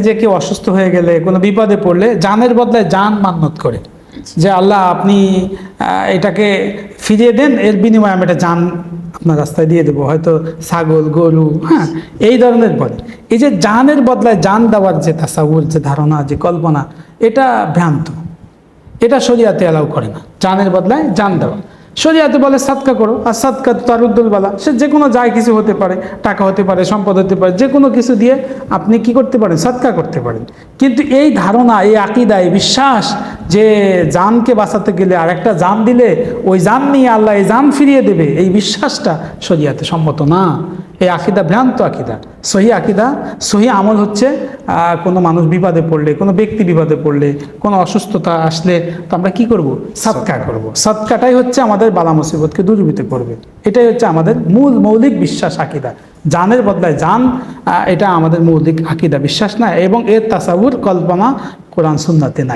যে কেউ অসুস্থ হয়ে গেলে, কোনো বিপদে পড়লে জানের বদলায় জান মান্নত করে যে আল্লাহ আপনি এটাকে ফিরিয়ে দেন, এর বিনিময়ে আমি এটা জান আপনার রাস্তায় দিয়ে দেবো, হয়তো ছাগল গরু, হ্যাঁ, এই ধরনের বলে। এই যে জানের বদলায় জান দেওয়ার যে তাসাউর, যে ধারণা, যে কল্পনা, এটা ভ্রান্ত, এটা শরিয়াতে অ্যালাউ করে না। জানের বদলায় জান দেওয়া শরিয়াতে বলে সাদকা করো, আর সাদকা তারুদ্দুল বালা, সে যে কোনো যায় কিছু হতে পারে, টাকা হতে পারে, সম্পদ হতে পারে, যে কোনো কিছু দিয়ে আপনি কি করতে পারেন, সাদকা করতে পারেন। কিন্তু এই ধারণা, এই আকিদা, এই বিশ্বাস যে জানকে বাঁচাতে গেলে আর একটা জান দিলে ওই জান নিয়ে আল্লাহ এই জান ফিরিয়ে দেবে, এই বিশ্বাসটা শরিয়াতে সম্মত না। এই আকিদা ভ্রান্ত আকিদা। সহি আকিদা, সহি আমল হচ্ছে কোনো মানুষ বিপদে পড়লে, কোনো ব্যক্তি বিপদে পড়লে, কোনো অসুস্থতা আসলে তো আমরা কি করব, সাদকা করব। সাদকাটাই হচ্ছে আমাদের বালা মুসিবতকে দূরীভূত করবে। এটাই হচ্ছে আমাদের মূল মৌলিক বিশ্বাস আকিদা। জানের বদলায় জান, এটা আমাদের মৌলিক আকিদা বিশ্বাস না, এবং এর তাসাউর কল্পনা কোরআন সুন্নাতে নাই।